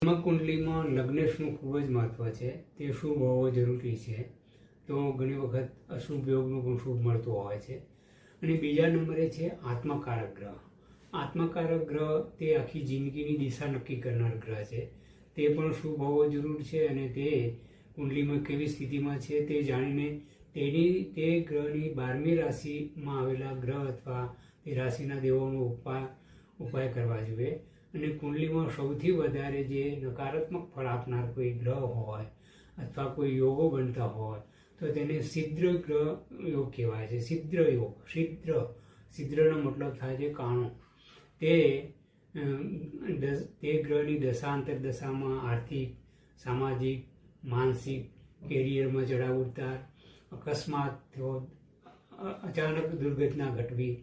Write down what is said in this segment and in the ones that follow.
જન્મકુંડલીમાં લગ્નેશનું ખૂબ જ મહત્વ છે. તે શુભ હોવો જરૂરી છે. તો ઘણી વખત અશુભ યોગનું પણ શુભ મળતું હોય છે. અને બીજા નંબરે છે આત્મકારક ગ્રહ. આત્મકારક ગ્રહ તે આખી જિંદગીની દિશા નક્કી કરનાર ગ્રહ છે. તે પણ શુભ હોવો જરૂર છે. અને તે કુંડલીમાં કેવી સ્થિતિમાં છે તે જાણીને તે ગ્રહની 12મી રાશિમાં આવેલા ગ્રહ અથવા તે રાશિના દેવોનો ઉપાય કરવા જોઈએ. અને કુંડલીમાં સૌથી વધારે જે નકારાત્મક ફળ આપનાર કોઈ ગ્રહ હોય અથવા કોઈ યોગો બનતા હોય તો તેને છિદ્ર ગ્રહ યોગ કહેવાય છે. છિદ્ર યોગ, છિદ્રનો મતલબ થાય છે કાણો. તે ગ્રહની દશા અંતરદશામાં આર્થિક, સામાજિક, માનસિક, કેરિયરમાં ચડાવ ઉતાર, અકસ્માત થયો, અચાનક દુર્ઘટના ઘટવી,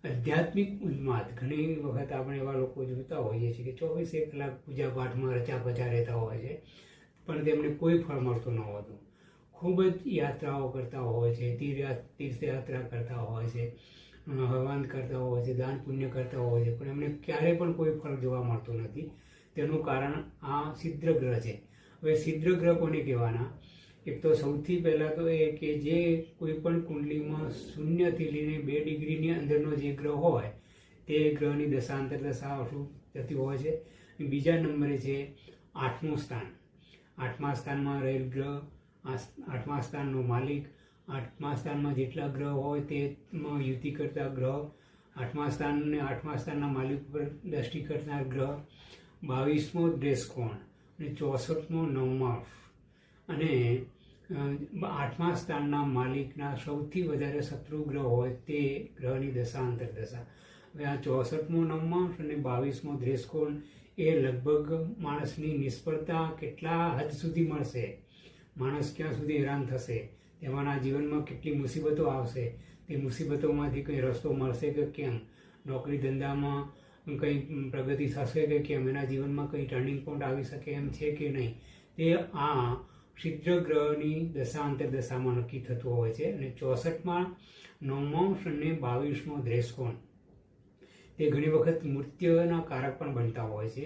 આધ્યાત્મિક ઉન્માદ. ઘણી વખત આપણે એવા લોકો જોતા હોઈએ છીએ કે 24 કલાક પૂજા પાઠમાં રચ્યા રહેતા હોય છે, પણ તેમને કોઈ ફળ મળતું ન હોતું. ખૂબ જ યાત્રાઓ કરતા હોય છે, તીર્થયાત્રા કરતા હોય છે, હવન કરતા હોય છે, દાન પુણ્ય કરતા હોય છે, પણ એમને ક્યારેય પણ કોઈ ફળ જોવા મળતું નથી. તેનું કારણ આ છિદ્ર ગ્રહ છે. હવે છિદ્ર ગ્રહ કોને કહેવાના? એક તો સૌથી પહેલાં તો એ કે જે કોઈ પણ કુંડલીમાં 0થી લઈને 2 ડિગ્રીની અંદરનો જે ગ્રહ હોય તે ગ્રહની દશાંતર દશા અશુભ થતી હોય છે. બીજા નંબરે છે 8મું સ્થાન. 8મા સ્થાનમાં રહેલ ગ્રહ, 8મા સ્થાનનો માલિક, 8મા સ્થાનમાં જેટલા ગ્રહ હોય તેમાં યુતિ કરતા ગ્રહ, 8મા સ્થાનના માલિક પર દ્રષ્ટિ કરનાર ગ્રહ, 22મો દ્રેસકોણ અને 64મો નવમાંશ. અને 8મા સ્થાનના માલિકના સૌથી વધારે શત્રુ ગ્રહ હોય તે ગ્રહની દશા અંતરદશા. હવે આ 64મો નવમાંશ અને 22મો દ્રેસકોણ એ લગભગ માણસની નિષ્ફળતા કેટલા હદ સુધી મળશે, માણસ ક્યાં સુધી હેરાન થશે, તેમાંના જીવનમાં કેટલી મુસીબતો આવશે, તે મુસીબતોમાંથી કંઈ રસ્તો મળશે કે કેમ, નોકરી ધંધામાં કંઈ પ્રગતિ થશે કે કેમ, એના જીવનમાં કંઈ ટર્નિંગ પોઈન્ટ આવી શકે એમ છે કે નહીં, તે આ છિદ્ર ગ્રહની દશા અંતરદશામાં નક્કી થતું હોય છે. અને 64મા નવમાંશ અને 22મો દ્રેસકોણ તે ઘણી વખત મૃત્યુના કારક પણ બનતા હોય છે,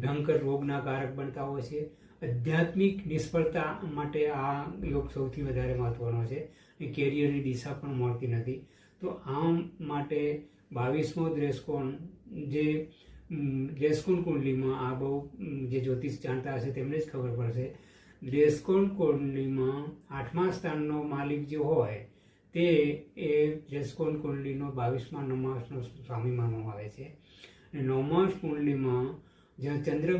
ભયંકર રોગના કારક બનતા હોય છે. આધ્યાત્મિક નિષ્ફળતા માટે આ યોગ સૌથી વધારે મહત્વનો છે. કેરિયરની દિશા પણ મળતી નથી. તો આમ માટે 22મો દ્રેસકોણ જે દ્રેસકોણ કુંડલીમાં, આ બહુ જે જ્યોતિષ જાણતા હશે તેમને જ ખબર પડશે, દ્રેસકોણ કુંડલીમાં 8મા સ્થાનનો માલિક જે હોય તે એ દ્રેસકોણ કુંડલીનો 22મા નવમાંશનો સ્વામી માનવામાં આવે છે. અને નવમાંશ કુંડલીમાં જ્યાં ચંદ્ર